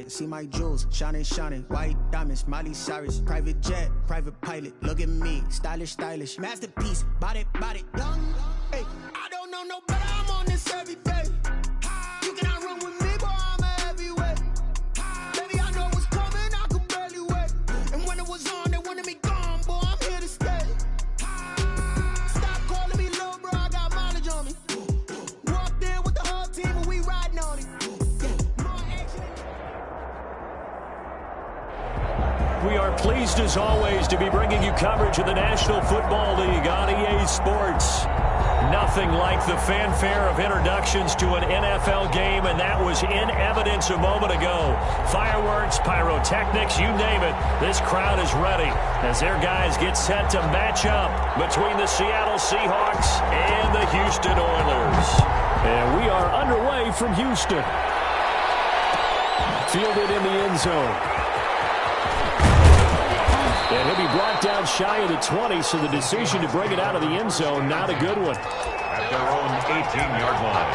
See my jewels, shining, shining, white diamonds, Miley Cyrus, private jet, private pilot, look at me, stylish, stylish, masterpiece, body, young, hey, I don't know no better, I'm on this every day, you cannot run with me, boy, I'm a heavyweight, baby, I know what's coming, I could barely wait, and when it was on, they wanted me gone, boy, I'm here to stay, stop calling me low, bro, I got mileage on me, walked in with the whole team, and we riding on it. We are pleased, as always, to be bringing you coverage of the National Football League on EA Sports. Nothing like the fanfare of introductions to an NFL game, and that was in evidence a moment ago. Fireworks, pyrotechnics, you name it. This crowd is ready as their guys get set to match up between the Seattle Seahawks and the Houston Oilers. And we are underway from Houston. Fielded in the end zone. And he'll be brought down shy of the 20, so the decision to bring it out of the end zone, not a good one. At their own 18-yard line.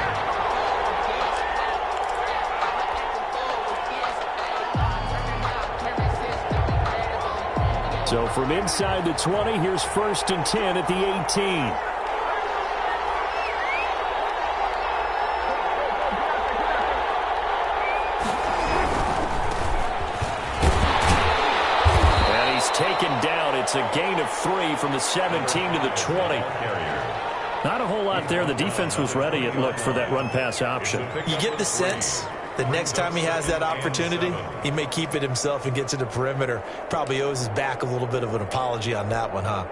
So from inside the 20, here's 1st and 10 at the 18. Taken down. It's a gain of 3 from the 17 to the 20. Not a whole lot there. The defense was ready, it looked, for that run-pass option. You get the sense that next time he has that opportunity, he may keep it himself and get to the perimeter. Probably owes his back a little bit of an apology on that one, huh?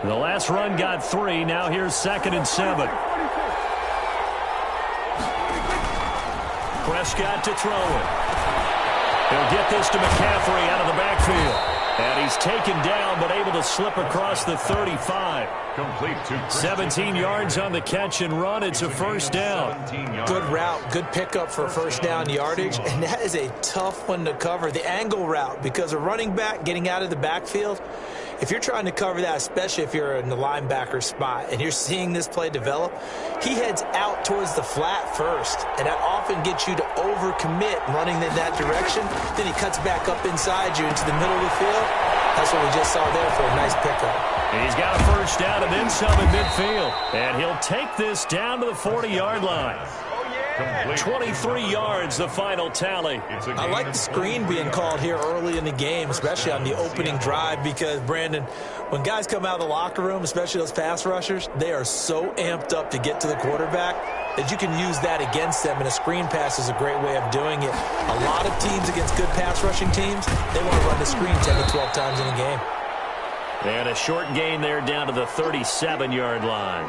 The last run got 3. Now here's 2nd and 7. Prescott to throw it. He'll get this to McCaffrey out of the backfield. And he's taken down, but able to slip across the 35. Complete to 17 yards on the catch and run. It's a 1st down. Good route, good pickup for 1st down yardage, and that is a tough one to cover. The angle route, because a running back getting out of the backfield, if you're trying to cover that, especially if you're in the linebacker spot and you're seeing this play develop, he heads out towards the flat first, and that often gets you to overcommit running in that direction. Then he cuts back up inside you into the middle of the field. That's what we just saw there for a nice pickup. And he's got a 1st down and then some in midfield. And he'll take this down to the 40-yard line. 23 yards, the final tally. I like the screen being called here early in the game, especially on the opening drive, because, Brandon, when guys come out of the locker room, especially those pass rushers, they are so amped up to get to the quarterback that you can use that against them, and a screen pass is a great way of doing it. A lot of teams against good pass rushing teams, they want to run the screen 10 to 12 times in a game. And a short gain there down to the 37-yard line.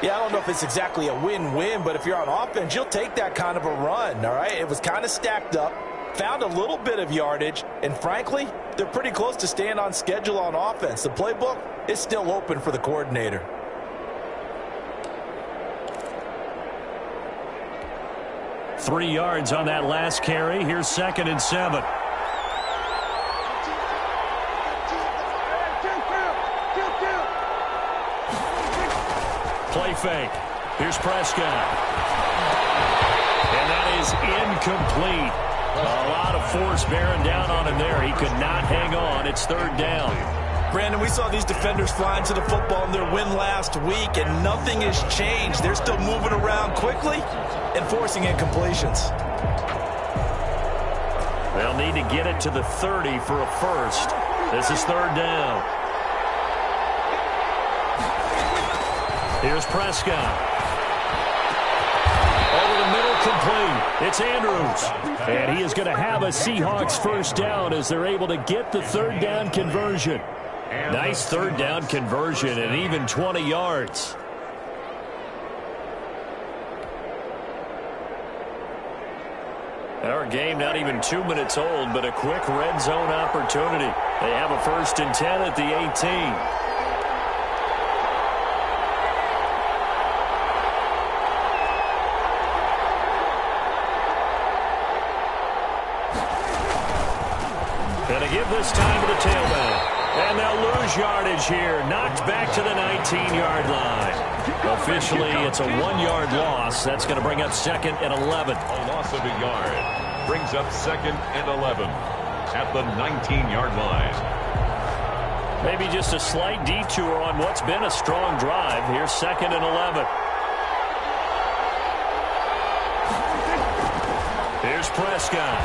Yeah, I don't know if it's exactly a win-win, but if you're on offense, you'll take that kind of a run, all right? It was kind of stacked up, found a little bit of yardage, and frankly, they're pretty close to staying on schedule on offense. The playbook is still open for the coordinator. Three yards on that last carry. Here's 2nd and 7. Play fake. Here's Prescott. And that is incomplete. A lot of force bearing down on him there. He could not hang on. It's 3rd down. Brandon, we saw these defenders flying to the football in their win last week, and nothing has changed. They're still moving around quickly and forcing incompletions. They'll need to get it to the 30 for a 1st. This is 3rd down. Here's Prescott. Over the middle, complete. It's Andrews. And he is going to have a Seahawks 1st down as they're able to get the 3rd down conversion. Nice 3rd down conversion and even 20 yards. Our game not even 2 minutes old, but a quick red zone opportunity. They have a 1st and 10 at the 18. give this time to the tailback. And they'll lose yardage here. Knocked back to the 19-yard line. Officially, it's a 1-yard loss. That's going to bring up 2nd and 11. A loss of a yard brings up 2nd and 11 at the 19-yard line. Maybe just a slight detour on what's been a strong drive. Here's 2nd and 11. Here's Prescott.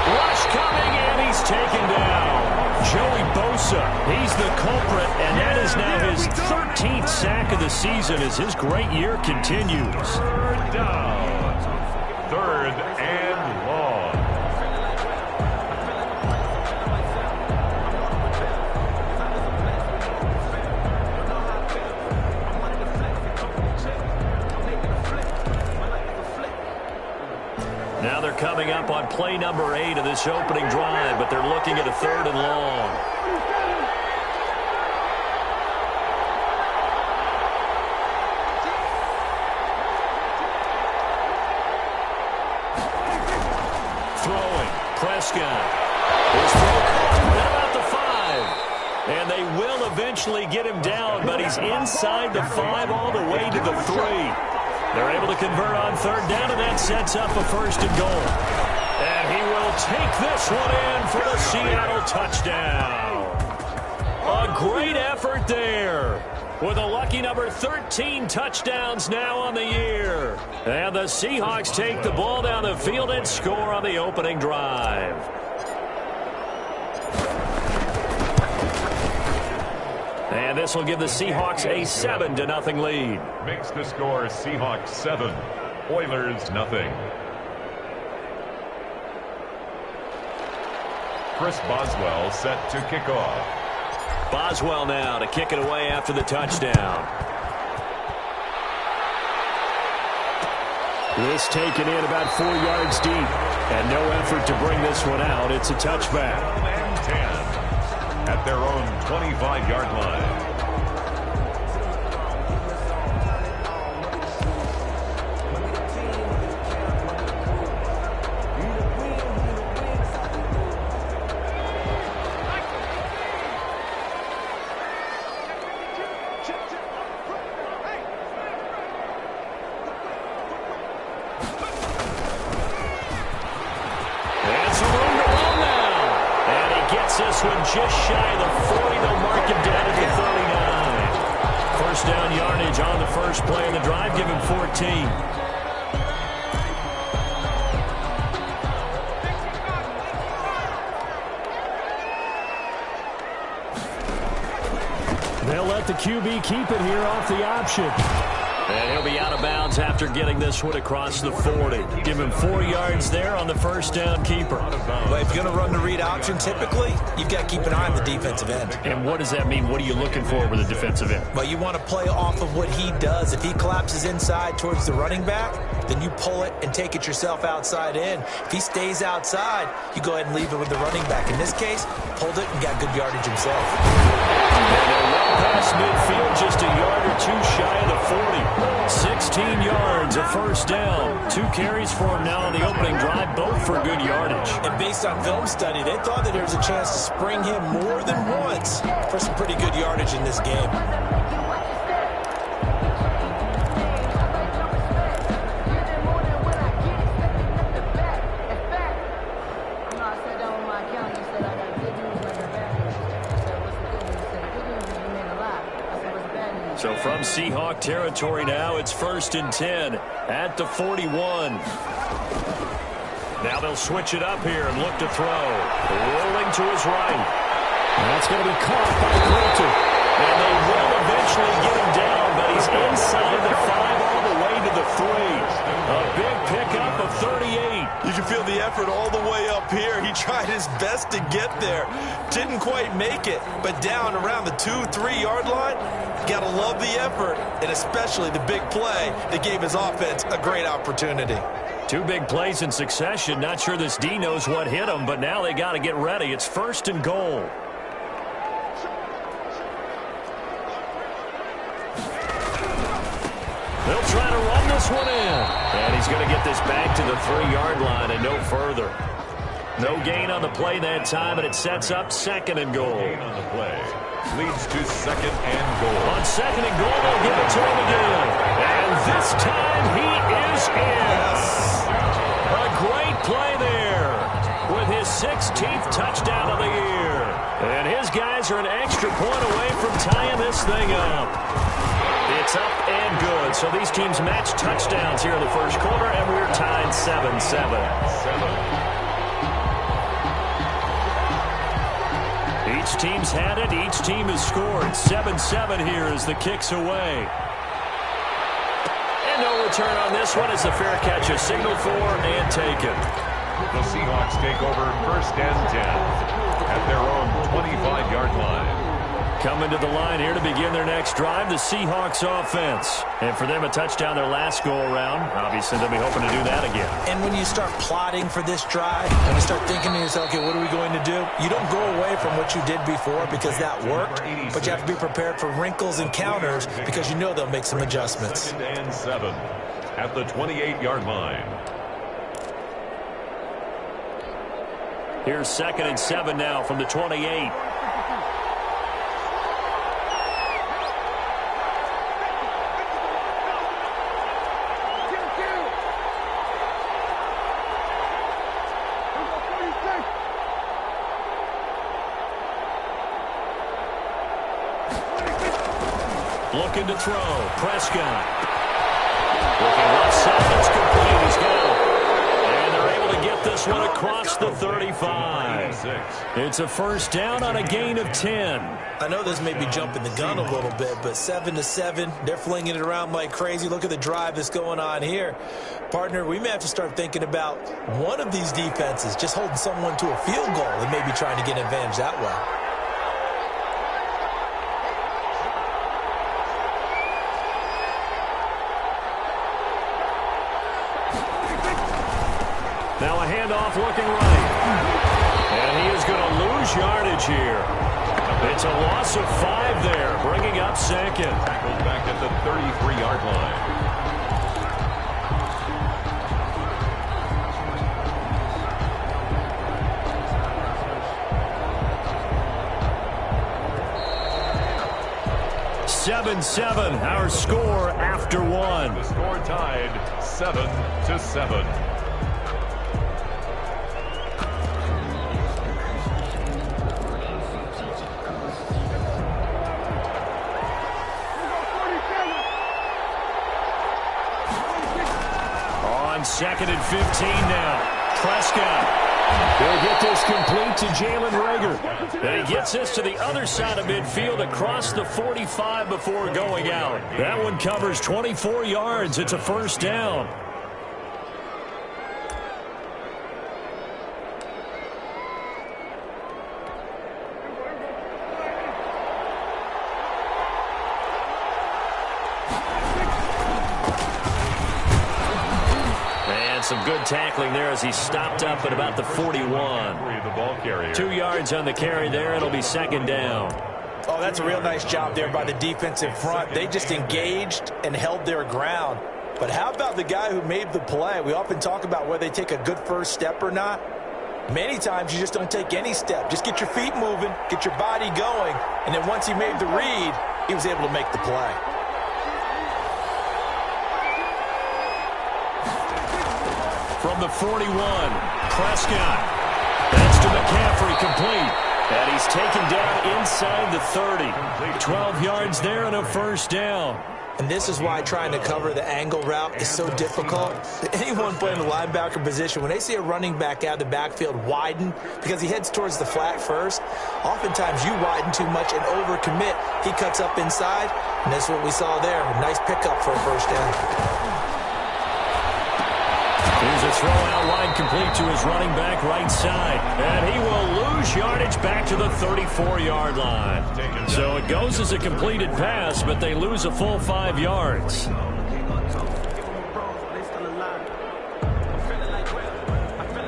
Rush coming, and he's taken down. Joey Bosa, he's the culprit, and that is now his 13th sack of the season as his great year continues. 3rd down. 3rd and long. Now they're coming up on play number 8 of this opening drive, but they're looking at a 3rd and long. Throwing, Prescott. His throw caught at about the 5. And they will eventually get him down, but he's inside the 5 all the way to the 3. They're able to convert on 3rd down, and that sets up a 1st and goal. And he will take this one in for the Seattle touchdown. A great effort there with a lucky number 13 touchdowns now on the year. And the Seahawks take the ball down the field and score on the opening drive. And this will give the Seahawks a 7-0 lead. Makes the score Seahawks 7, Oilers nothing. Chris Boswell set to kick off. Boswell now to kick it away after the touchdown. This taken in about 4 yards deep. And no effort to bring this one out. It's a touchback. And 10 at their own 25-yard line. This one just shy of the 40. They'll mark him down at the 39. First down yardage on the first play of the drive. Give him 14. They'll let the QB keep it here off the option. And he'll be out of bounds after getting this one across the 40. Give him 4 yards there on the first down keeper. Well, if you're going to run the read option, typically, you've got to keep an eye on the defensive end. And what does that mean? What are you looking for with a defensive end? Well, you want to play off of what he does. If he collapses inside towards the running back, then you pull it and take it yourself outside in. If he stays outside, you go ahead and leave it with the running back. In this case, pulled it and got good yardage himself. Past midfield, just a yard or 2 shy of the 40. 16 yards, a first down. 2 carries for him now on the opening drive, both for good yardage. And based on film study, they thought that there was a chance to spring him more than once for some pretty good yardage in this game. So from Seahawk territory now, it's 1st and 10 at the 41. Now they'll switch it up here and look to throw. Rolling to his right. That's going to be caught by Clinton. And they will eventually get him down, but he's inside the 5 all the way to the 3. A big pickup of 38. You can feel the effort all the way up here. He tried his best to get there. Didn't quite make it, but down around the 2-3 yard line, got to love the effort, and especially the big play that gave his offense a great opportunity. 2 big plays in succession. Not sure this D knows what hit him, but now they got to get ready. It's 1st and goal. They'll try to run this one in. And he's going to get this back to the 3 yard line and no further. No gain on the play that time, and it sets up second and goal. Gain on the play leads to second and goal. On second and goal, they'll give it to him again. And this time he is in. A great play there with his 16th touchdown of the year. And his guys are an extra point away from tying this thing up. It's up and good. So these teams match touchdowns here in the first quarter, and we're tied 7-7. Each team's had it. Each team has scored. 7-7 here as the kick's away. And no return on this one as the fair catch is signaled for and taken. The Seahawks take over first and 10 at their own 25-yard line. Coming to the line here to begin their next drive, the Seahawks offense. And for them, a touchdown their last go-around. Obviously, they'll be hoping to do that again. And when you start plotting for this drive, and you start thinking to yourself, okay, what are we going to do? You don't go away from what you did before because that worked, but you have to be prepared for wrinkles and counters because you know they'll make some adjustments. Second and 7 at the 28-yard line. Here's second and 7 now from the 28. Looking to throw. Prescott. Looking left side. It's complete. He's got it. And they're able to get this one across the 35. It's a first down on a gain of 10. I know this may be jumping the gun a little bit, but 7-7, they're flinging it around like crazy. Look at the drive that's going on here. Partner, we may have to start thinking about one of these defenses just holding someone to a field goal and maybe trying to get an advantage that way. Now a handoff looking right. And he is going to lose yardage here. It's a loss of 5 there, bringing up second. Tackled back at the 33-yard line. Our score after 1. The score tied 7-7. Second and 15 now. Prescott. They'll get this complete to Jalen Reagor. And he gets this to the other side of midfield across the 45 before going out. That one covers 24 yards. It's a first down. Some good tackling there as he stopped up at about the 41. The ball carrier. 2 yards on the carry there. It'll be second down. Oh, that's a real nice job there by the defensive front. They just engaged and held their ground. But how about the guy who made the play? We often talk about whether they take a good first step or not. Many times you just don't take any step. Just get your feet moving, get your body going, and then once he made the read, he was able to make the play. From the 41, Prescott. That's to McCaffrey, complete. And he's taken down inside the 30. 12 yards there and a first down. And this is why trying to cover the angle route is so difficult. Anyone playing the linebacker position, when they see a running back out of the backfield widen because he heads towards the flat first, oftentimes you widen too much and overcommit. He cuts up inside, and that's what we saw there. A nice pickup for a first down. Here's a throw out wide complete to his running back right side. And he will lose yardage back to the 34-yard line. So it goes as a completed pass, but they lose a full 5 yards.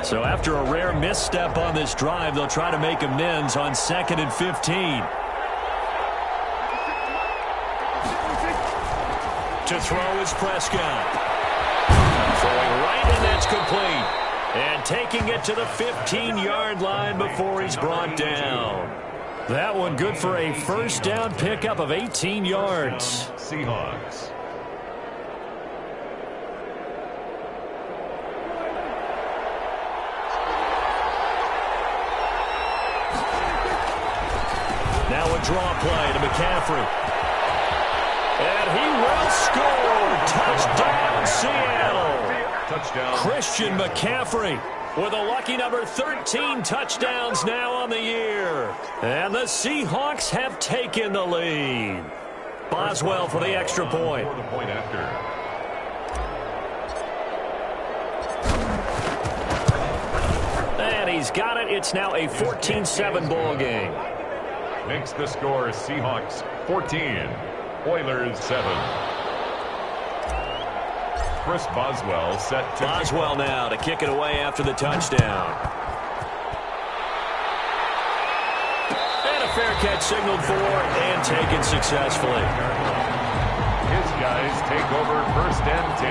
So after a rare misstep on this drive, they'll try to make amends on second and 15. To throw is Prescott. Throwing right, and that's complete. And taking it to the 15-yard line before he's brought down. That one good for a first down pickup of 18 yards. Seahawks. Now a draw play to McCaffrey. And he will score. Touchdown, Seattle. Touchdown. Christian McCaffrey with a lucky number 13 touchdowns now on the year. And the Seahawks have taken the lead. Boswell for the extra point. For the point after. And he's got it. It's now a 14-7 ball game. Makes the score Seahawks 14, Oilers 7. Chris Boswell set to... Boswell now to kick it away after the touchdown. And a fair catch signaled for and taken successfully. His guys take over 1st and 10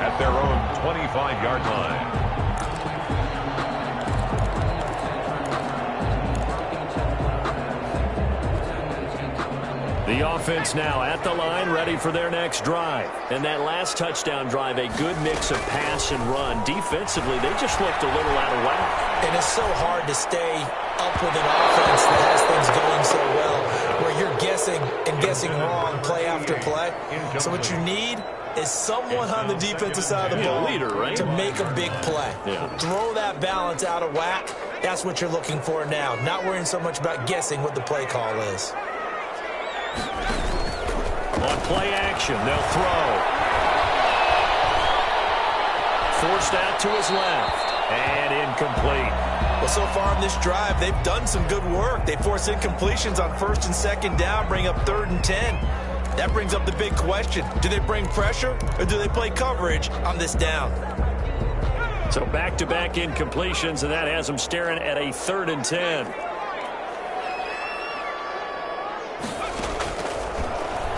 at their own 25-yard line. The offense now at the line, ready for their next drive. And that last touchdown drive, a good mix of pass and run. Defensively, they just looked a little out of whack. And it's so hard to stay up with an offense that has things going so well, where you're guessing and guessing wrong play after play. So what you need is someone on the defensive side of the ball to make a big play. Throw that balance out of whack. That's what you're looking for now. Not worrying so much about guessing what the play call is. On play action, they'll throw. Forced out to his left. And incomplete. Well, so far in this drive, they've done some good work. They force incompletions on 1st and 2nd down, bring up 3rd and 10. That brings up the big question. Do they bring pressure or do they play coverage on this down? So back-to-back incompletions, and that has them staring at a 3rd and 10.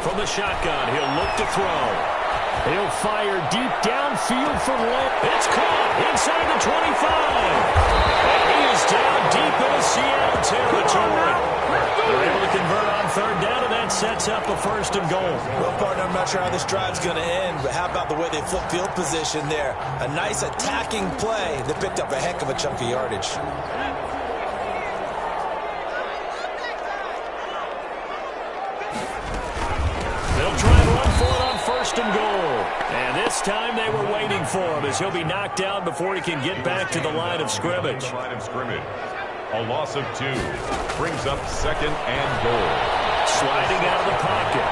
From the shotgun, he'll look to throw. He'll fire deep downfield for Lamb. It's caught inside the 25. And he is down deep into Seattle territory. They're able to convert on 3rd down, and that sets up a 1st and goal. Well, partner, I'm not sure how this drive's going to end, but how about the way they flip field position there? A nice attacking play that picked up a heck of a chunk of yardage. And goal. And this time they were waiting for him as he'll be knocked down before he can get back to the line of scrimmage. A loss of 2 brings up 2nd and goal. Sliding out of the pocket.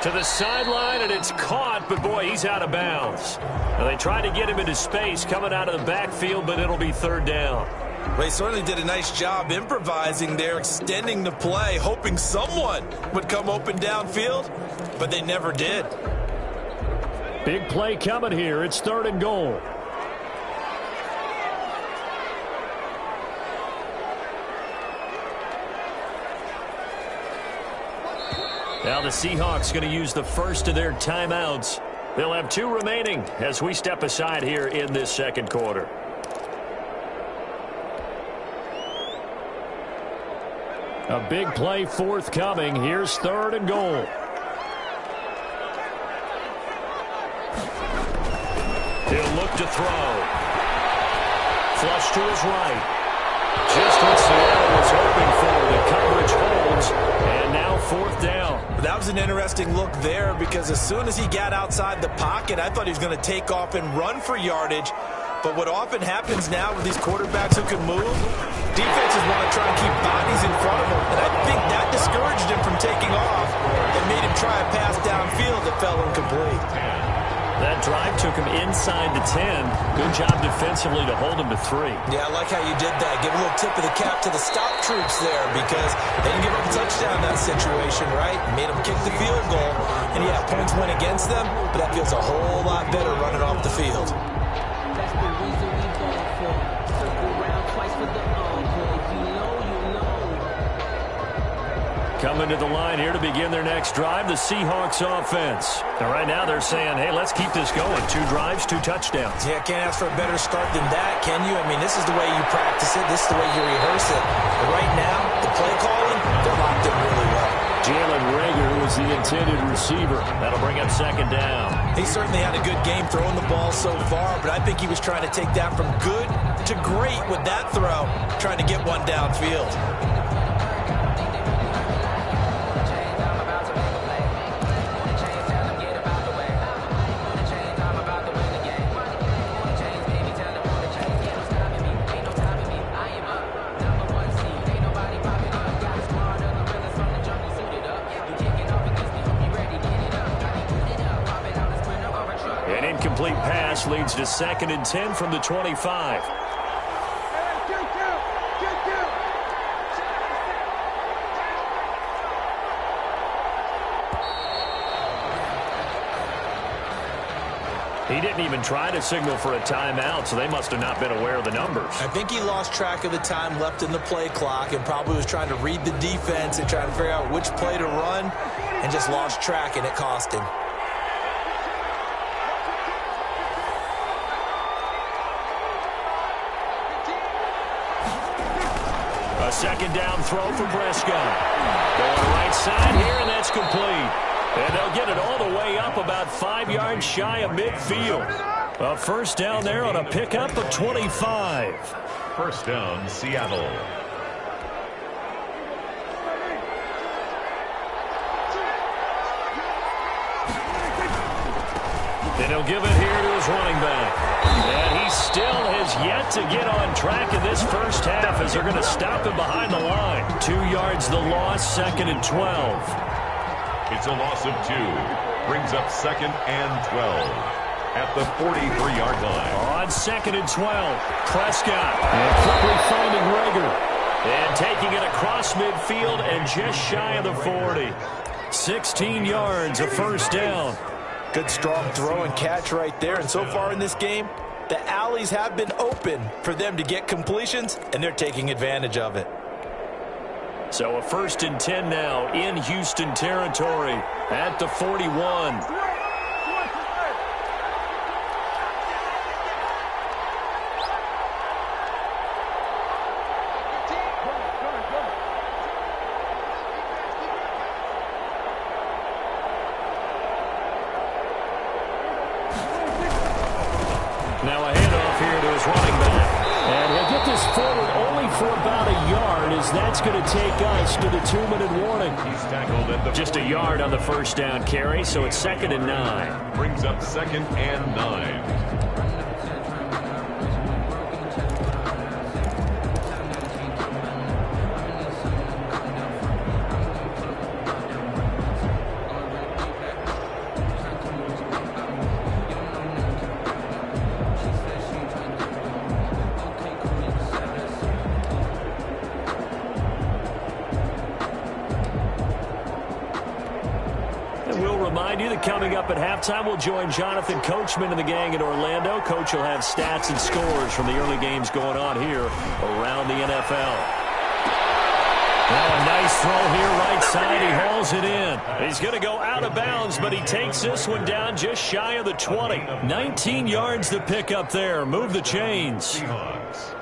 To the sideline, and it's caught, but boy, he's out of bounds. Now, they tried to get him into space coming out of the backfield, but it'll be 3rd down. They certainly did a nice job improvising there, extending the play, hoping someone would come open downfield, but they never did. Big play coming here. It's 3rd and goal. Now the Seahawks going to use the first of their timeouts. They'll have 2 remaining as we step aside here in this 2nd quarter. A big play forthcoming. Here's 3rd and goal. He'll look to throw. Flush to his right. Just what Seattle was hoping for. The coverage holds. And now 4th down. That was an interesting look there because as soon as he got outside the pocket, I thought he was going to take off and run for yardage. But what often happens now with these quarterbacks who can move, defenses want to try and keep bodies in front of them. And I think that discouraged him from taking off and made him try a pass downfield that fell incomplete. That drive took him inside the 10. Good job defensively to hold him to 3. Yeah, I like how you did that. Give a little tip of the cap to the stop troops there because they didn't give up a touchdown in that situation, right? Made them kick the field goal. And yeah, points went against them, but that feels a whole lot better running off the field. That's the reason we go for. Circle around twice for the encore. You know. Coming to the line here to begin their next drive, the Seahawks offense. And right now they're saying, hey, let's keep this going. 2 drives, 2 touchdowns. Yeah, can't ask for a better start than that, can you? I mean, this is the way you practice it. This is the way you rehearse it. But right now, the play calling, they're locked in really well. Jalen Reagor was the intended receiver. That'll bring up second down. He certainly had a good game throwing the ball so far, but I think he was trying to take that from good to great with that throw, trying to get one downfield. An incomplete pass leads to 2nd and 10 from the 25. He didn't even try to signal for a timeout, so they must have not been aware of the numbers. I think he lost track of the time left in the play clock and probably was trying to read the defense and trying to figure out which play to run and just lost track, and it cost him. A second down throw for Prescott. Going right side here, and that's complete. And they'll get it all the way up about 5 yards shy of midfield. A first down there on a pickup of 25. First down, Seattle. And he'll give it here to his running back. And he still has yet to get on track in this first half as they're going to stop him behind the line. 2 yards the loss, 2nd and 12. It's a loss of 2. Brings up 2nd and 12 at the 43-yard line. On 2nd and 12, Prescott. And quickly finding Reagor. And taking it across midfield and just shy of the 40. 16 yards, a first down. Good strong throw and catch right there. And so far in this game, the alleys have been open for them to get completions, and they're taking advantage of it. So a 1st and 10 now in Houston territory at the 41. Now a handoff here to his running back. And he'll get this forward only for about a yard, as that's going to take us to the 2-minute warning. He's tackled at the Just a yard on the first down carry, so it's 2nd and 9. Brings up 2nd and 9. Remind you that coming up at halftime, we'll join Jonathan Coachman and the gang in Orlando. Coach will have stats and scores from the early games going on here around the NFL. Oh, a nice throw here right side. He hauls it in. He's going to go out of bounds, but he takes this one down just shy of the 20. 19 yards to pick up there. Move the chains. Seahawks.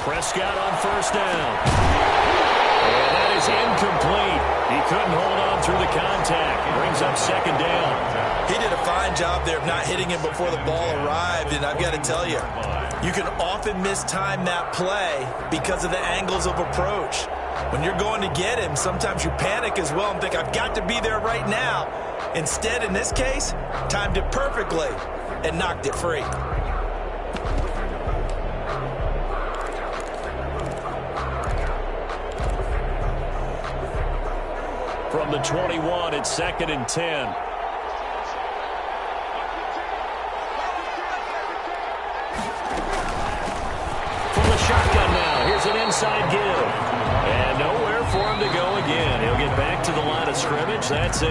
Prescott on first down. And that is incomplete. He couldn't hold on through the contact. Brings up 2nd down. He did a fine job there of not hitting him before the ball arrived, and I've got to tell you, you can often mistime that play because of the angles of approach. When you're going to get him, sometimes you panic as well and think, I've got to be there right now. Instead, in this case, timed it perfectly and knocked it free. From from the 21. It's 2nd and 10. From the shotgun now, here's an inside give. And nowhere for him to go again. He'll get back to the line of scrimmage. That's it.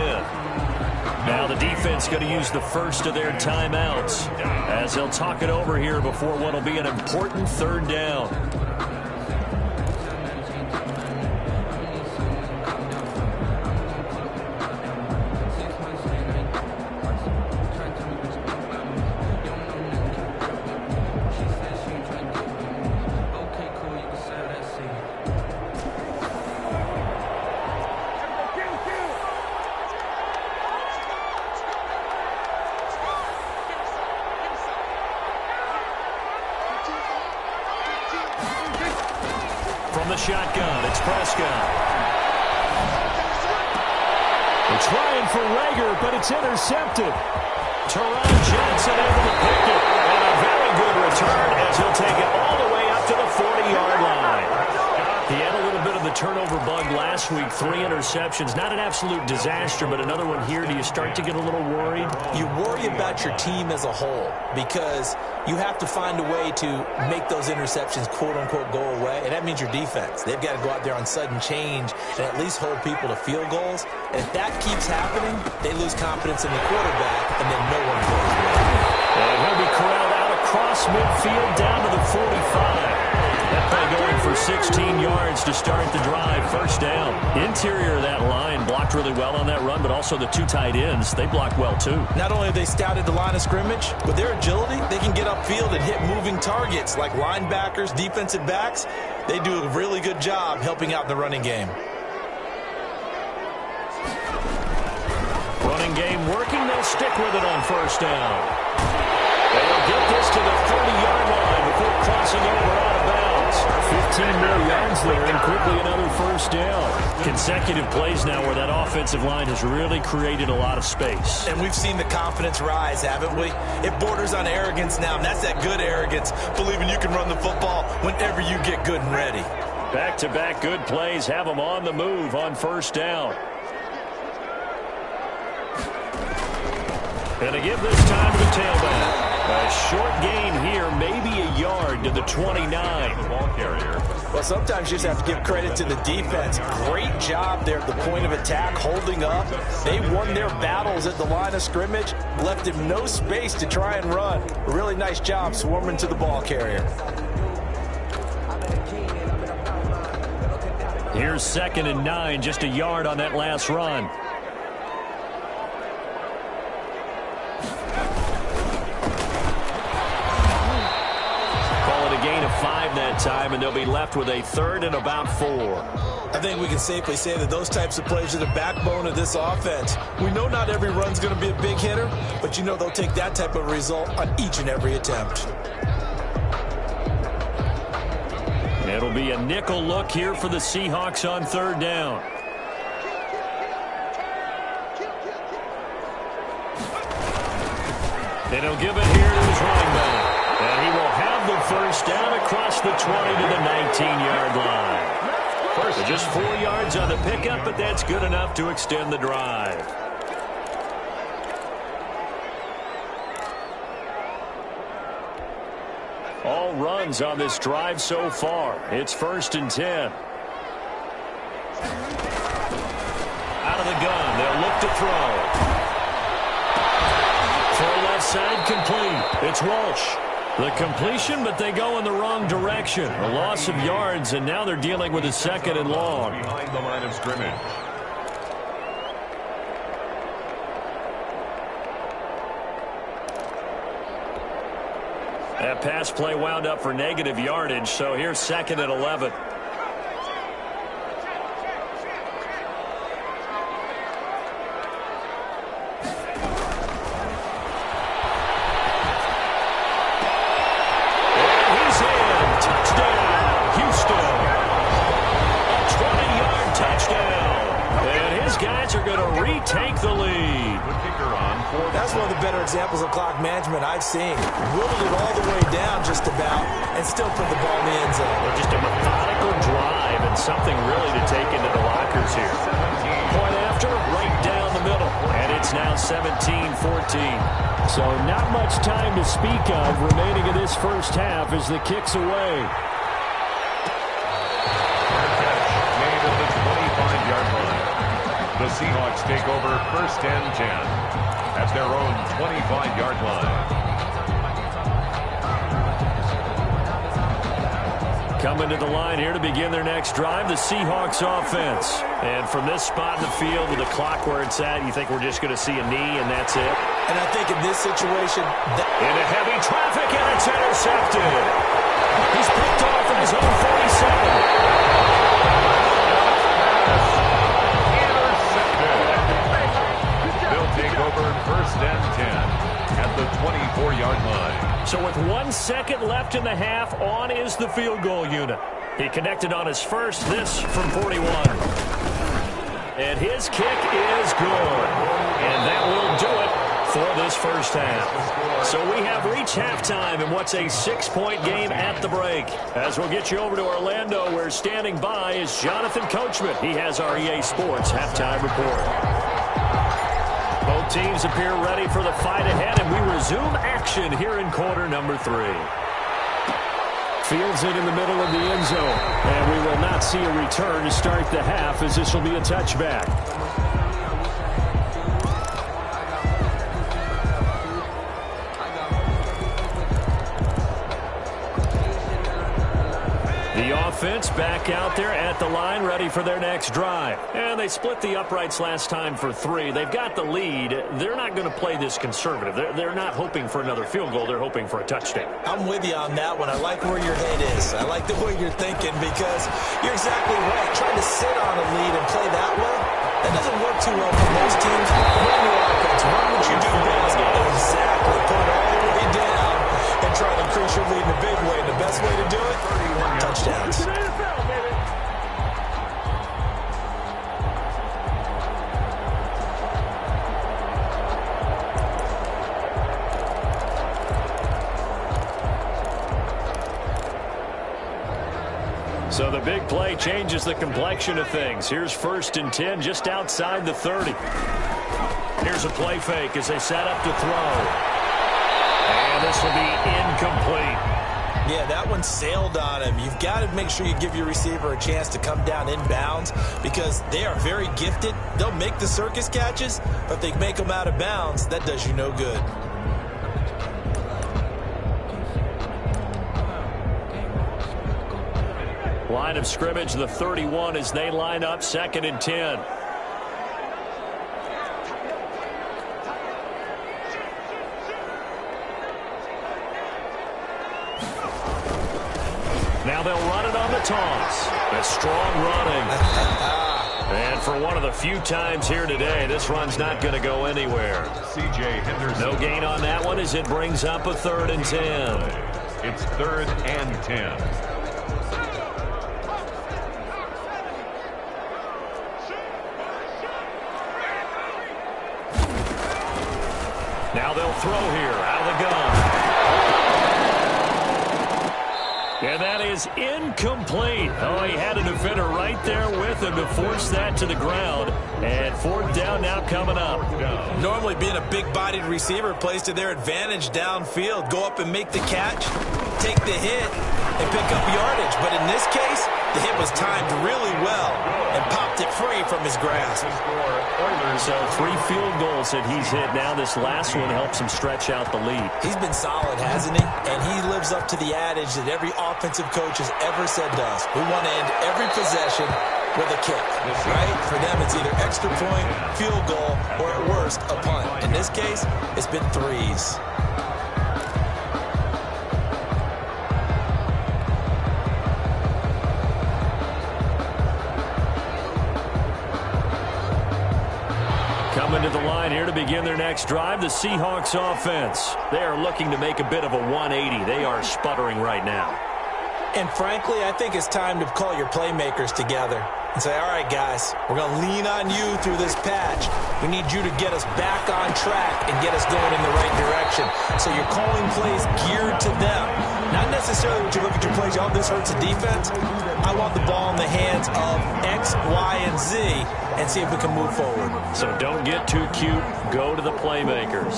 Now the defense going to use the first of their timeouts as they'll talk it over here before what will be an important 3rd down. From the shotgun, it's Prescott. They're trying for Rager, but it's intercepted. Teron Johnson able to pick it. And a very good return as he'll take it all the way up to the 40-yard line. He had a little bit of the turnover bug last week, 3 interceptions. Not an absolute disaster, but another one here. Do you start to get a little worried? You worry about your team as a whole because you have to find a way to make those interceptions, quote-unquote, go away, and that means your defense. They've got to go out there on sudden change and at least hold people to field goals. And if that keeps happening, they lose confidence in the quarterback, and then no one goes well. And he'll be corralled out across midfield down to the 45. That play going for 16 yards to start the drive. 1st down. Interior of that line blocked really well on that run, but also the 2 tight ends, they blocked well too. Not only have they scouted the line of scrimmage, with their agility, they can get upfield and hit moving targets like linebackers, defensive backs. They do a really good job helping out in the running game. Running game working. They'll stick with it on 1st down. They'll get this to the 30-yard line before crossing over out of bounds. 15 more yards there and quickly another 1st down. Consecutive plays now where that offensive line has really created a lot of space. And we've seen the confidence rise, haven't we? It borders on arrogance now, and that's that good arrogance, believing you can run the football whenever you get good and ready. Back-to-back good plays have them on the move on 1st down. And to give this time to the tailback. A short gain here, maybe a yard to the 29. The ball carrier. Well, sometimes you just have to give credit to the defense. Great job there at the point of attack, holding up. They won their battles at the line of scrimmage, left him no space to try and run. A really nice job swarming to the ball carrier. Here's 2nd and 9, just a yard on that last run. Gain of 5 that time, and they'll be left with a 3rd and about 4. I think we can safely say that those types of plays are the backbone of this offense. We know not every run's going to be a big hitter, but you know they'll take that type of result on each and every attempt. It'll be a nickel look here for the Seahawks on 3rd down. And he'll give it here to his running back. And he will have the 1st down across the 20 to the 19-yard line. So just 4 yards on the pickup, but that's good enough to extend the drive. All runs on this drive so far. It's 1st and 10. Out of the gun, they'll look to throw. Throw left side complete. It's Walsh. The completion, but they go in the wrong direction. A loss of yards, and now they're dealing with a 2nd and long. Behind the line of scrimmage. That pass play wound up for negative yardage, so here's 2nd and 11. Take the lead. That's one of the better examples of clock management I've seen. Whittled it all the way down just about and still put the ball in the end zone. Just a methodical drive and something really to take into the lockers here. Point after, now 17-14. So not much time to speak of remaining in this first half as the kick's away. Made at the 25-yard line. The Seahawks take over 1st and 10 at their own 25-yard line. Coming to the line here to begin their next drive, the Seahawks offense. And from this spot in the field with the clock where it's at, you think we're just going to see a knee and that's it? And I think in this situation... Into heavy traffic and it's intercepted. He's picked off at his own 47. Intercepted. They'll take over 1st and 10 at the 24-yard line. So with 1 second left in the half, on is the field goal unit. He connected on his first, this from 41. And his kick is good. And that will do it for this first half. So we have reached halftime in what's a 6-point game at the break. As we'll get you over to Orlando, where standing by is Jonathan Coachman. He has our EA Sports halftime report. Both teams appear ready for the fight ahead, and we resume action here in quarter number 3. Fields it in the middle of the end zone, and we will not see a return to start the half, as this will be a touchback. The offense back out there at the line, ready for their next drive. And they split the uprights last time for 3. They've got the lead. They're not going to play this conservative. They're not hoping for another field goal. They're hoping for a touchdown. I'm with you on that one. I like where your head is. I like the way you're thinking, because you're exactly right. Trying to sit on a lead and play that way, that doesn't work too well for most teams. Run your offense. Run what you do best. Exactly. Put it all the way down and try to increase your lead in a big way. And the best way to do it, touchdowns. So the big play changes the complexion of things. Here's 1st and 10 just outside the 30. Here's a play fake as they set up to throw. And this will be incomplete. Yeah, that one sailed on him. You've got to make sure you give your receiver a chance to come down inbounds, because they are very gifted. They'll make the circus catches, but if they make them out of bounds, that does you no good. Line of scrimmage, the 31, as they line up 2nd and 10. Now they'll run it on the toss. A strong running. And for one of the few times here today, this run's not going to go anywhere. C.J. Henderson. No gain on that one as it brings up a 3rd and 10. It's 3rd and 10. Now they'll throw here out of the gun. And that is incomplete. Oh, he had a defender right there with him to force that to the ground. And 4th down now coming up. Normally, being a big-bodied receiver plays to their advantage downfield. Go up and make the catch, take the hit, and pick up yardage. But in this case, the hit was timed really well and popped it free from his grasp. So 3 field goals that he's hit now. This last one helps him stretch out the lead. He's been solid, hasn't he? And he lives up to the adage that every offensive coach has ever said to us. We want to end every possession with a kick, right? For them, it's either extra point, field goal, or at worst, a punt. In this case, it's been 3s. Coming to the line here to begin their next drive, the Seahawks offense. They are looking to make a bit of a 180. They are sputtering right now. And frankly, I think it's time to call your playmakers together. and say, all right, guys, we're going to lean on you through this patch. We need you to get us back on track and get us going in the right direction. So you're calling plays geared to them. Not necessarily when you look at your plays, oh, this hurts the defense. I want the ball in the hands of X, Y, and Z and see if we can move forward. So don't get too cute. Go to the playmakers.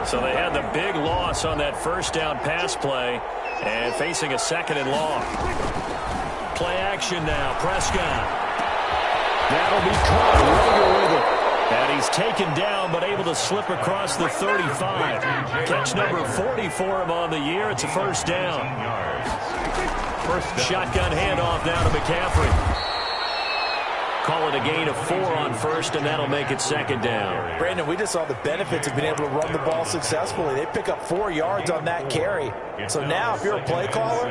So they had the big loss on that first down pass play and facing a second and long. Play action now. Prescott. That'll be caught. Rager with it. And he's taken down but able to slip across the 35. Catch number 40 for him on the year. It's a first down. Shotgun handoff now to McCaffrey. Call it a gain of 4 on first, and that'll make it second down. Brandon, we just saw the benefits of being able to run the ball successfully. They pick up 4 yards on that carry. So now if you're a play caller,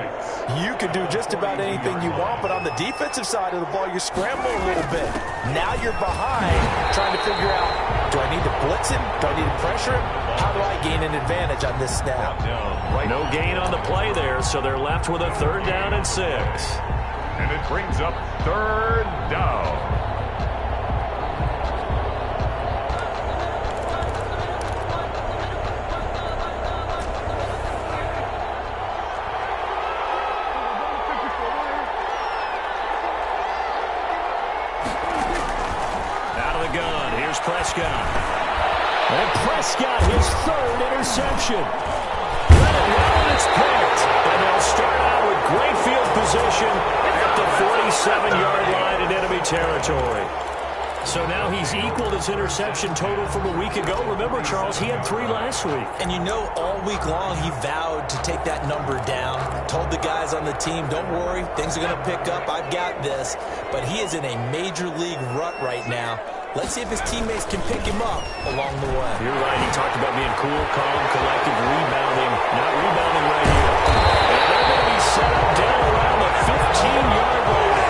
you can do just about anything you want, but on the defensive side of the ball, you scramble a little bit. Now you're behind trying to figure out, do I need to blitz him? Do I need to pressure him? How do I gain an advantage on this snap? No gain on the play there, so they're left with a 3rd down and 6. And it brings up 3rd down. Out of the gun, here's Prescott. And Prescott, his 3rd interception. Let it roll, and it's picked. And they'll start out with great field position at the 47-yard line in enemy territory. So now he's equaled his interception total from a week ago. Remember, Charles, he had 3 last week. And you know, all week long he vowed to take that number down. Told the guys on the team, don't worry, things are going to pick up. I've got this. But he is in a major league rut right now. Let's see if his teammates can pick him up along the way. You're right. He talked about being cool, calm, collected, rebounding. Not rebounding right here. And they're going to be set up down around the 15-yard line.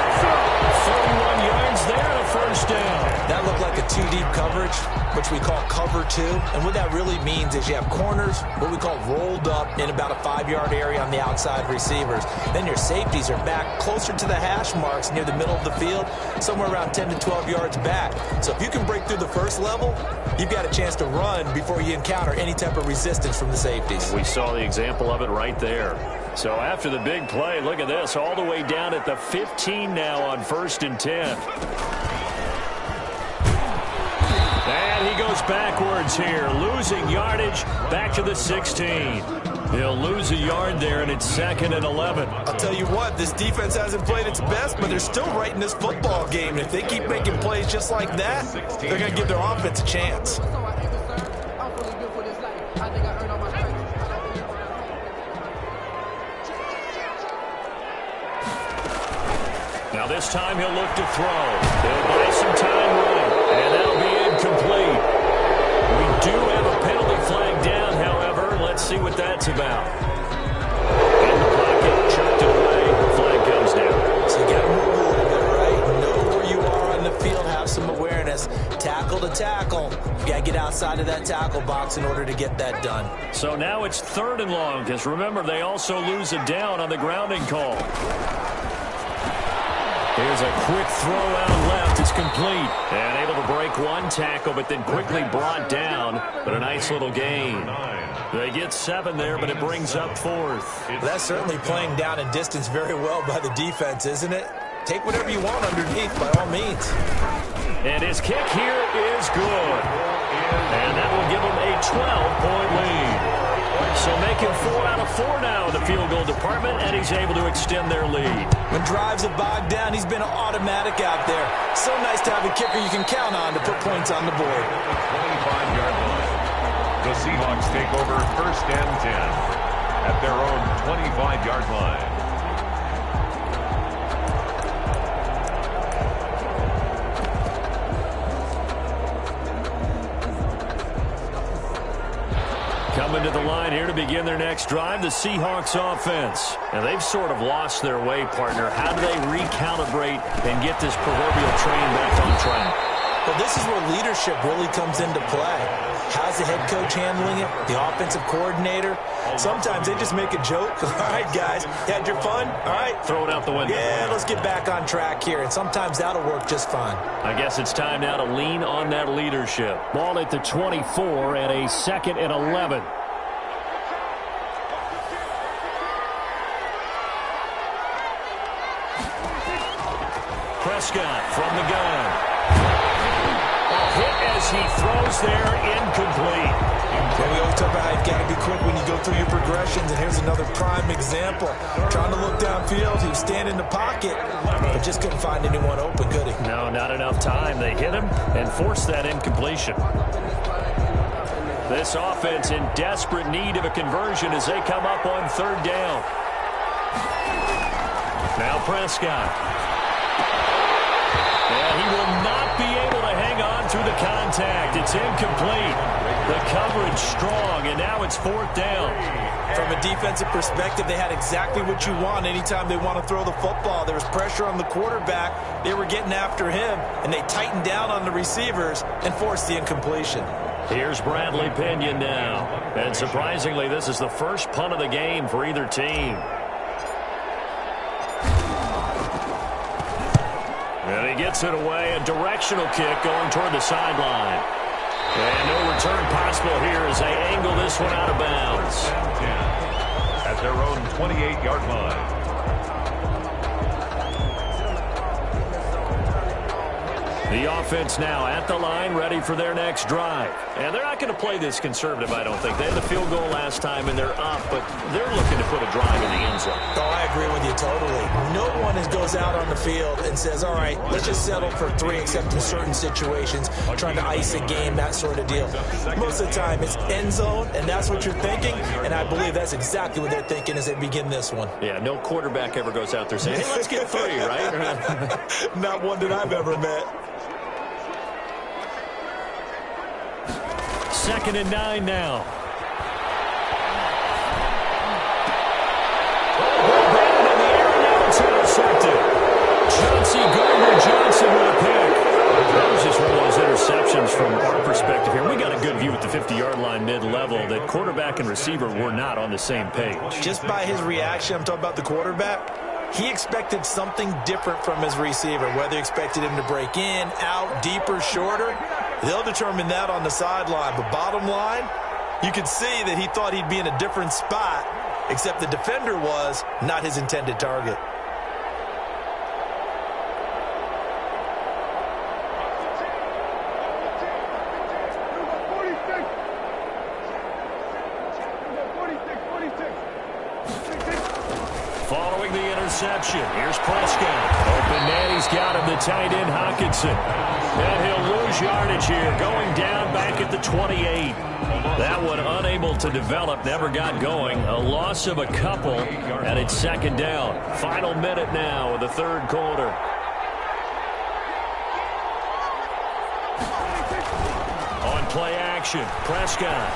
41 yards there and a first down. That looked like a 2-deep coverage, which we call cover 2. And what that really means is you have corners, what we call rolled up in about a 5-yard area on the outside receivers. Then your safeties are back closer to the hash marks near the middle of the field, somewhere around 10 to 12 yards back. So if you can break through the first level, you've got a chance to run before you encounter any type of resistance from the safeties. We saw the example of it right there. So after the big play, look at this, all the way down at the 15 now on 1st and 10. And he goes backwards here, losing yardage back to the 16. He'll lose a yard there, and it's 2nd and 11. I'll tell you what, this defense hasn't played its best, but they're still right in this football game. And if they keep making plays just like that, they're going to give their offense a chance. Now this time he'll look to throw. They'll buy some time running, and that'll be incomplete. We do have a penalty flag down, however. Let's see what that's about. In the pocket, chucked it away. Flag comes down. So you got to move a little bit, right? Know where you are on the field, have some awareness. Tackle to tackle. You got to get outside of that tackle box in order to get that done. So now it's 3rd and long, because remember, they also lose a down on the grounding call. Here's a quick throw out left. It's complete. And able to break 1 tackle, but then quickly brought down. But a nice little gain. They get 7 there, but it brings up 4th. Well, that's certainly playing down and distance very well by the defense, isn't it? Take whatever you want underneath, by all means. And his kick here is good. And that will give him a 12-point lead. So making 4 out of 4 now in the field goal department, and he's able to extend their lead. When drives have bogged down, he's been automatic out there. So nice to have a kicker you can count on to put points on the board. 25-yard line. The Seahawks take over 1st and 10 at their own 25-yard line. Coming to the line here to begin their next drive, the Seahawks offense. And they've sort of lost their way, partner. How do they recalibrate and get this proverbial train back on track? Well, this is where leadership really comes into play. How's the head coach handling it? The offensive coordinator? Sometimes they just make a joke. All right, guys, you had your fun? All right. Throw it out the window. Yeah, let's get back on track here. And sometimes that'll work just fine. I guess it's time now to lean on that leadership. Ball at the 24 and a 2nd and 11. Prescott from the gun. Hit as he throws there, incomplete. Yeah, we always talk about how you've got to be quick when you go through your progressions, and here's another prime example. Trying to look downfield, he was standing in the pocket, but just couldn't find anyone open, could he? No, not enough time. They hit him and forced that incompletion. This offense in desperate need of a conversion as they come up on 3rd down. Now Prescott. And he will not be able to hang on through the contact. It's incomplete. The coverage strong, and now it's 4th down. From a defensive perspective, they had exactly what you want anytime they want to throw the football. There was pressure on the quarterback. They were getting after him, and they tightened down on the receivers and forced the incompletion. Here's Bradley Pinion now. And surprisingly, this is the first punt of the game for either team. And he gets it away. A directional kick going toward the sideline. And no return possible here as they angle this one out of bounds. At their own 28-yard line. The offense now at the line, ready for their next drive. And they're not going to play this conservative, I don't think. They had the field goal last time, and they're up, but they're looking to put a drive in the end zone. Oh, I agree with you totally. No one goes out on the field and says, all right, let's just settle for 3, except in certain situations, trying to ice a game, that sort of deal. Most of the time, it's end zone, and that's what you're thinking, and I believe that's exactly what they're thinking as they begin this one. Yeah, no quarterback ever goes out there saying, hey, let's get 3, right? Not one that I've ever met. 2nd and 9 now. In the air, now it's intercepted. Chauncey Gardner-Johnson with a pick. That was just one of those interceptions from our perspective here. We got a good view at the 50-yard line mid-level that quarterback and receiver were not on the same page. Just by his reaction, I'm talking about the quarterback, he expected something different from his receiver, whether he expected him to break in, out, deeper, shorter. They'll determine that on the sideline. But bottom line, you could see that he thought he'd be in a different spot, except the defender was not his intended target. Following the interception, here's Prescott. Open man, he's got him, the tight end Hockenson. And he'll lose yardage here, going down back at the 28. That one unable to develop, never got going. A loss of a couple, and it's 2nd down. Final minute now of the 3rd quarter. On play action, Prescott.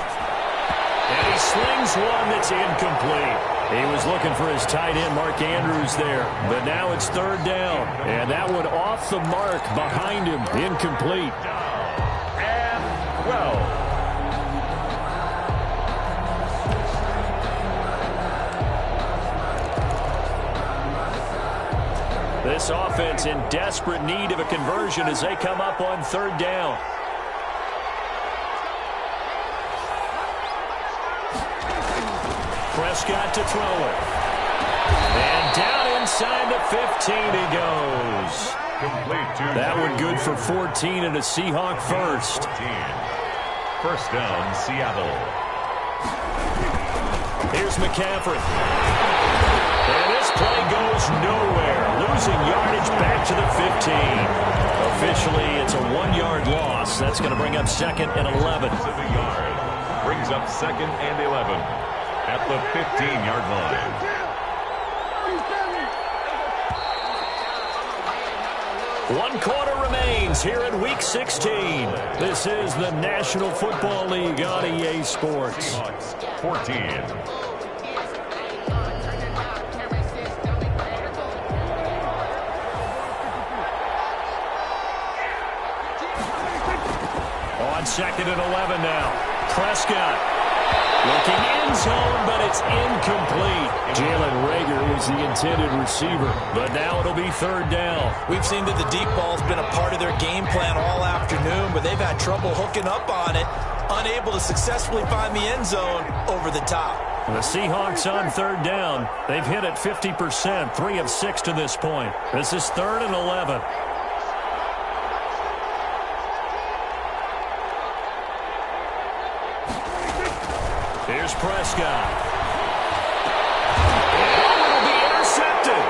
And he slings one that's incomplete. He was looking for his tight end, Mark Andrews, there. But now it's 3rd down. And that one off the mark behind him. Incomplete. And 12. This offense in desperate need of a conversion as they come up on 3rd down. Prescott to throw it. And down inside the 15 he goes. That one good for 14 and a Seahawk first. 1st down, Seattle. Here's McCaffrey. And this play goes nowhere. Losing yardage back to the 15. Officially, it's a 1-yard loss. That's going to bring up 2nd and 11. Brings up 2nd and 11. At the 15-yard line. One quarter remains here in Week 16. This is the National Football League on EA Sports. 14. On 2nd and 11 now. Prescott looking end zone, but it's incomplete. Jalen Reagor was the intended receiver, but now it'll be 3rd down. We've seen that the deep ball's been a part of their game plan all afternoon, but they've had trouble hooking up on it, unable to successfully find the end zone over the top. The Seahawks on 3rd down. They've hit it 50%, 3 of 6 to this point. This is 3rd and 11. Here's Prescott. And it'll be intercepted.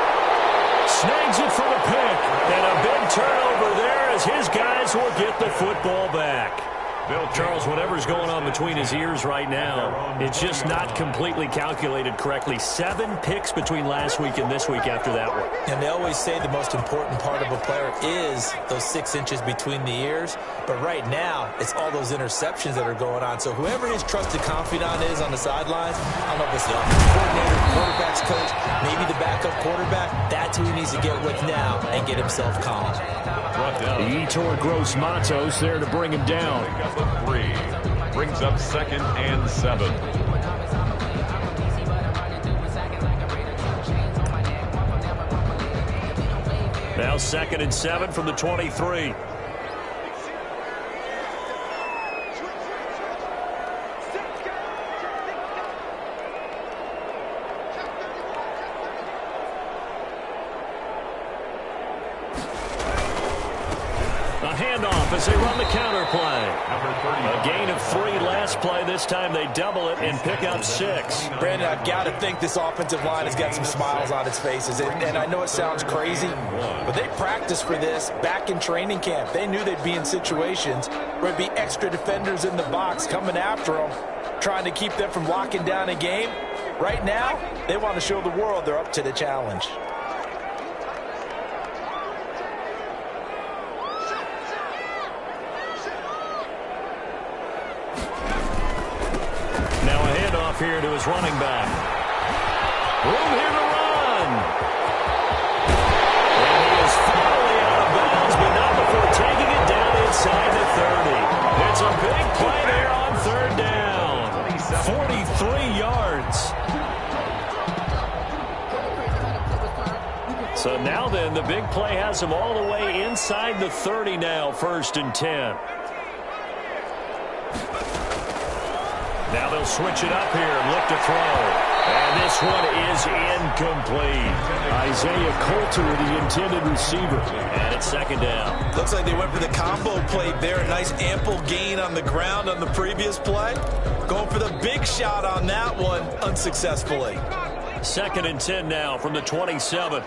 Snags it for the pick. And a big turnover there as his guys will get the football back. Charles, whatever's going on between his ears right now, it's just not completely calculated correctly. 7 picks between last week and this week after that one. And they always say the most important part of a player is those 6 inches between the ears. But right now, it's all those interceptions that are going on. So whoever his trusted confidant is on the sidelines, I don't know if it's the offensive coordinator, quarterback's coach, maybe the backup quarterback, that's who he needs to get with now and get himself calm. Yetur Gross-Matos there to bring him down. 3 brings up 2nd and 7. Now 2nd and 7 from the 23. As they run the counter play. A gain of 3 last play. This time they double it and pick up 6. Brandon, I've got to think this offensive line has got some smiles on its faces. And I know it sounds crazy, but they practiced for this back in training camp. They knew they'd be in situations where there'd be extra defenders in the box coming after them, trying to keep them from locking down a game. Right now, they want to show the world they're up to the challenge. Here to his running back. Room here to run. And he is finally out of bounds, but not before taking it down inside the 30. It's a big play there on 3rd down. 43 yards. So now then, the big play has him all the way inside the 30 now, 1st and 10. Now they'll switch it up here and look to throw. And this one is incomplete. Isaiah Coulter, the intended receiver. And it's 2nd down. Looks like they went for the combo play there. A nice ample gain on the ground on the previous play. Going for the big shot on that one unsuccessfully. 2nd and 10 now from the 27.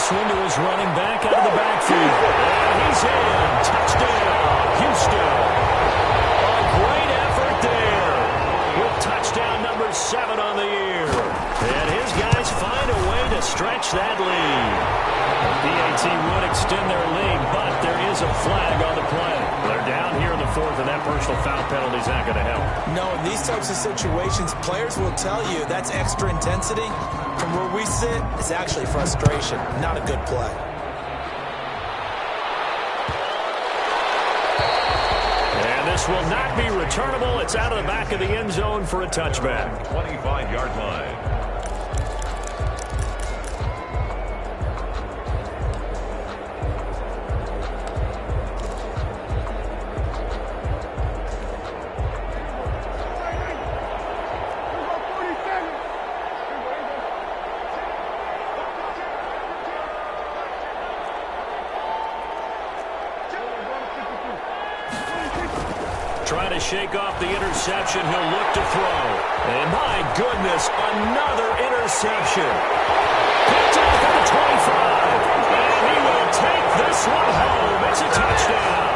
Window is running back out of the backfield. And he's in. Touchdown, Houston. A great effort there with touchdown number 7 on the year. And his guys find a way to stretch that lead. PAT would extend their lead, but there is a flag on the play. They're down here in the 4th, and that personal foul penalty is not going to help. No, in these types of situations, players will tell you that's extra intensity. From where we sit, it's actually frustration, not a good play. And this will not be returnable. It's out of the back of the end zone for a touchback. 25-yard line. Trying to shake off the interception. He'll look to throw. And my goodness, another interception. Picked off at the 25. And he will take this one home. It's a touchdown.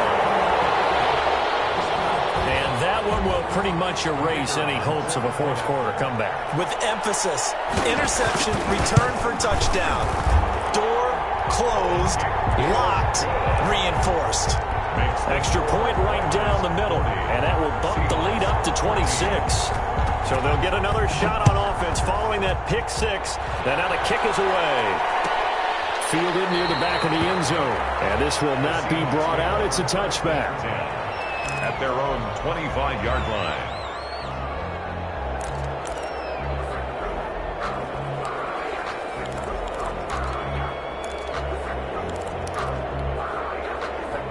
And that one will pretty much erase any hopes of a fourth quarter comeback. With emphasis, interception, return for touchdown. Door closed, locked, reinforced. Extra point right down the middle, and that will bump the lead up to 26. So they'll get another shot on offense following that pick six. And now the kick is away. Fielded near the back of the end zone. And this will not be brought out. It's a touchback. At their own 25-yard line.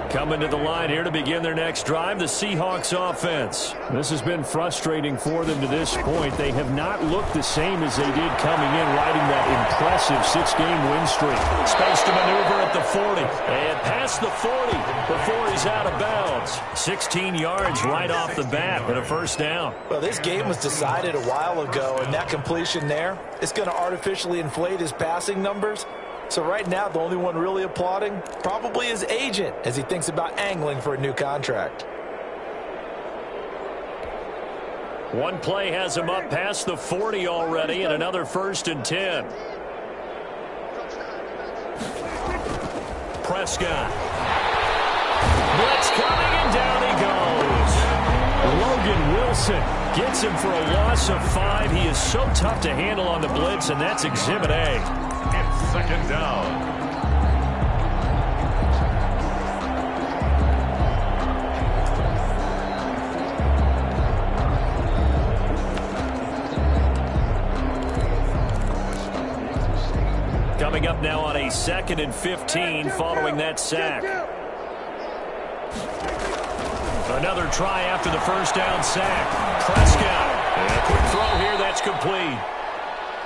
Coming to the line here to begin their next drive, the Seahawks offense. This has been frustrating for them to this point. They have not looked the same as they did coming in, riding that impressive 6-game win streak. Space to maneuver at the 40. And past the 40 before he's out of bounds. 16 yards right off the bat and a first down. Well, this game was decided a while ago, and that completion there is going to artificially inflate his passing numbers. So right now, the only one really applauding probably his agent as he thinks about angling for a new contract. One play has him up past the 40 already, and another 1st and 10. Prescott. Blitz coming, and down he goes. Logan Wilson gets him for a loss of 5. He is so tough to handle on the blitz, and that's Exhibit A. It's second down. Coming up now on a 2nd and 15 following that sack. Another try after the first down sack. Prescott. And a quick throw here that's complete.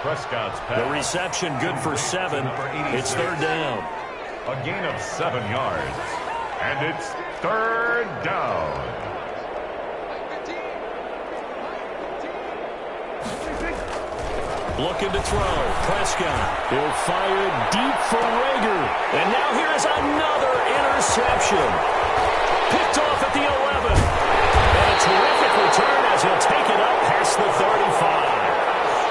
Prescott's pass. The reception good for 7. It's 3rd down. A gain of 7 yards. And it's 3rd down. Looking to throw. Prescott. He'll fire deep for Rager. And now here's another interception. Picked off at the 11. And a terrific return as he'll take it up past the 35.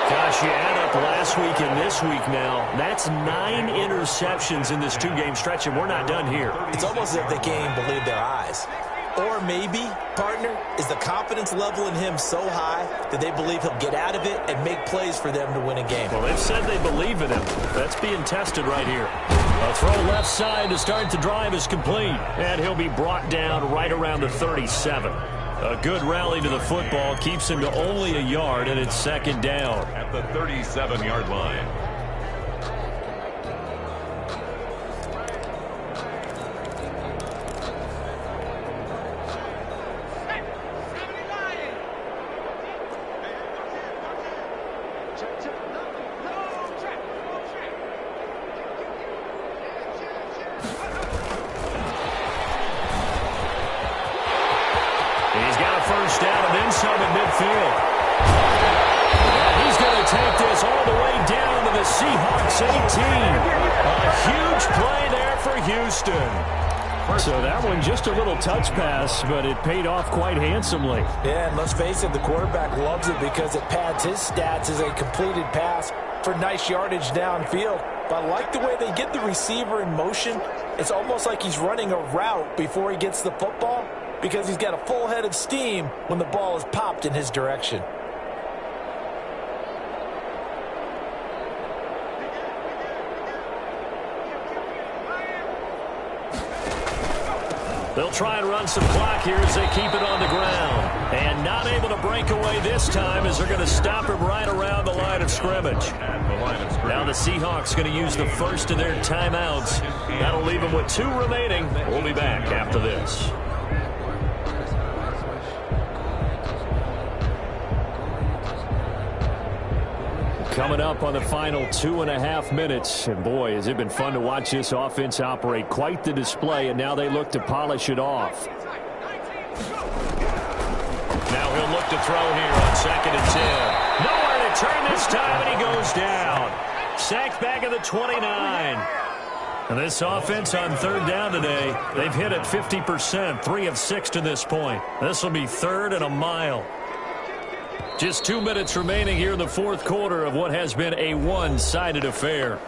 Gosh, you add up last week and this week now. That's 9 interceptions in this 2-game stretch, and we're not done here. It's almost as if they can't even believe their eyes. Or maybe, partner, is the confidence level in him so high that they believe he'll get out of it and make plays for them to win a game. Well, they've said they believe in him. That's being tested right here. A throw left side to start the drive is complete. And he'll be brought down right around the 37. A good rally to the football keeps him to only a yard, and it's 2nd down. At the 37-yard line. He's got a first down and then some at midfield. And he's going to take this all the way down to the Seahawks 18. A huge play there for Houston. So that one just a little touch pass, but it paid off quite handsomely. Yeah, and let's face it, the quarterback loves it because it pads his stats as a completed pass for nice yardage downfield. But I like the way they get the receiver in motion. It's almost like he's running a route before he gets the football, because he's got a full head of steam when the ball is popped in his direction. They'll try and run some clock here as they keep it on the ground. And not able to break away this time as they're going to stop him right around the line of scrimmage. Now the Seahawks going to use the first of their timeouts. That'll leave them with 2 remaining. We'll be back after this. Coming up on the final 2.5 minutes. And boy, has it been fun to watch this offense operate. Quite the display, and now they look to polish it off. Now he'll look to throw here on 2nd and 10. Nowhere to turn this time, and he goes down. Sacked back at the 29. And this offense on 3rd down today, they've hit it 50%, 3 of 6 to this point. This will be 3rd and a mile. Just 2 minutes remaining here in the 4th quarter of what has been a one-sided affair.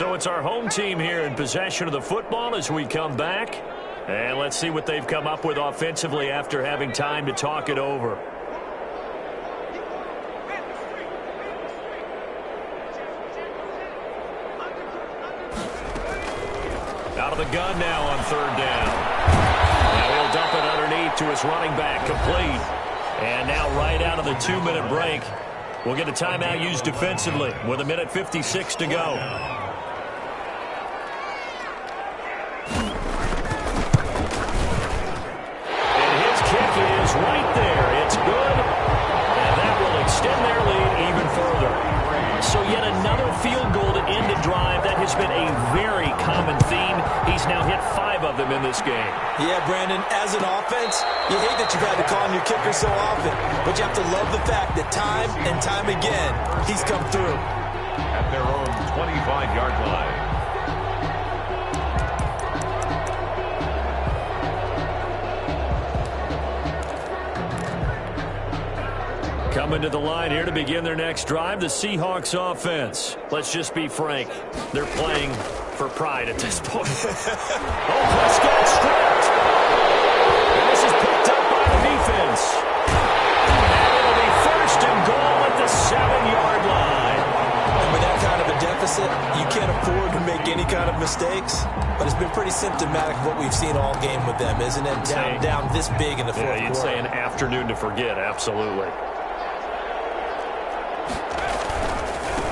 So it's our home team here in possession of the football as we come back. And let's see what they've come up with offensively after having time to talk it over. Out of the gun now on third down. Now he'll dump it underneath to his running back, complete. And now right out of the 2-minute break, we'll get a timeout used defensively with 1:56 to go. And his kick is right there. It's good. And that will extend their lead even further. So yet another field goal to end a drive. That has been a very common theme. He's now hit 5 of them in this game. Yeah, Brandon, as an offense, you hate that you've had to call on your kicker so often, but you have to love the fact that time and time again, he's come through. At their own 25-yard line. Coming to the line here to begin their next drive, the Seahawks offense. Let's just be frank. They're playing for pride at this point. Prescott stripped. And this is picked up by the defense. And it'll be first and goal at the 7-yard line. And with that kind of a deficit, you can't afford to make any kind of mistakes. But it's been pretty symptomatic of what we've seen all game with them, isn't it? Down this big in the fourth quarter. You'd say an afternoon to forget, absolutely.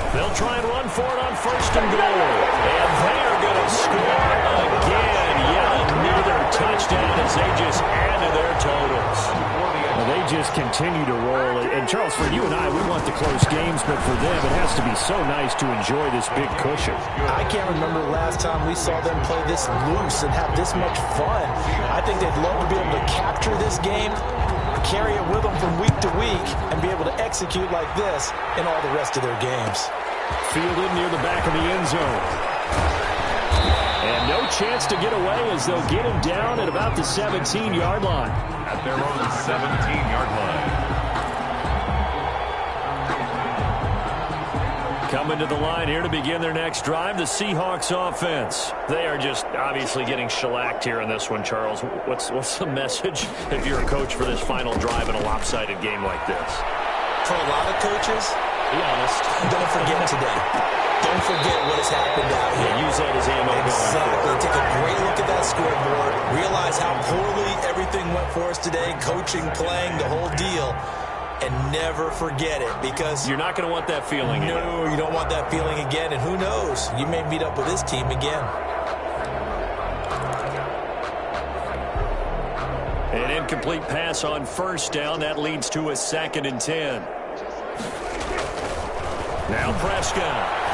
They'll try and run for it on first and goal. And they are going to score again. Yet another touchdown as they just add to their totals. Well, they just continue to roll. And, Charles, for you and I, we want the close games, but for them, it has to be so nice to enjoy this big cushion. I can't remember the last time we saw them play this loose and have this much fun. I think they'd love to be able to capture this game, carry it with them from week to week, and be able to execute like this in all the rest of their games. Fielded near the back of the end zone. And no chance to get away as they'll get him down at about the 17-yard line. At their own 17-yard line. Coming to the line here to begin their next drive, the Seahawks offense. They are just obviously getting shellacked here in this one, Charles. What's the message if you're a coach for this final drive in a lopsided game like this? For a lot of coaches, be honest, don't forget today. Don't forget what has happened out here. Yeah, use that as ammo. Exactly. Take a great look at that scoreboard. Realize how poorly everything went for us today. Coaching, playing, the whole deal. And never forget it, because you're not going to want that feeling again. No, you don't want that feeling again. And who knows? You may meet up with this team again. An incomplete pass on first down. That leads to a 2nd and 10. Now Prescott.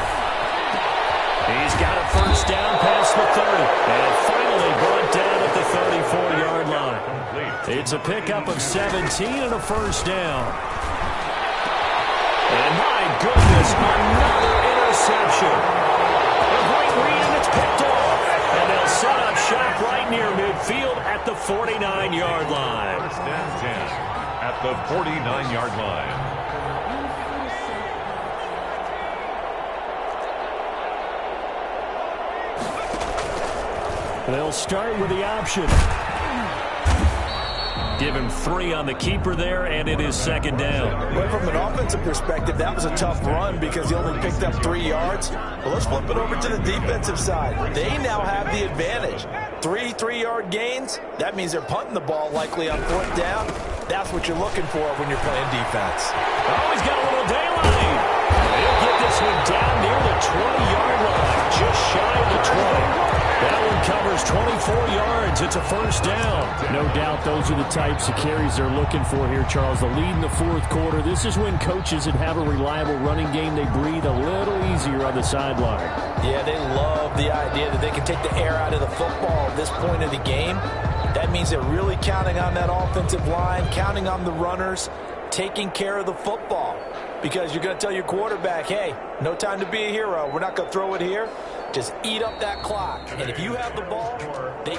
He's got a first down past the 30. And finally brought down at the 34-yard line. It's a pickup of 17 and a first down. And my goodness, another interception. A great read, and it's picked off. And they'll set up shop right near midfield at the 49-yard line. First and 10 at the 49-yard line. They'll start with the option. Give him 3 on the keeper there, and it is 2nd down. Well, from an offensive perspective, that was a tough run because he only picked up 3 yards. But let's flip it over to the defensive side. They now have the advantage. 3 3-yard gains, that means they're punting the ball likely on 4th down. That's what you're looking for when you're playing defense. Oh, he's got a little daylight. He'll get this one down near the 20-yard line, just shy of the 20. That one covers 24 yards. It's a first down. No doubt those are the types of carries they're looking for here, Charles. The lead in the fourth quarter. This is when coaches that have a reliable running game, they breathe a little easier on the sideline. Yeah, they love the idea that they can take the air out of the football at this point of the game. That means they're really counting on that offensive line, counting on the runners, taking care of the football. Because you're going to tell your quarterback, hey, no time to be a hero. We're not going to throw it here. Just eat up that clock. And if you have the ball, they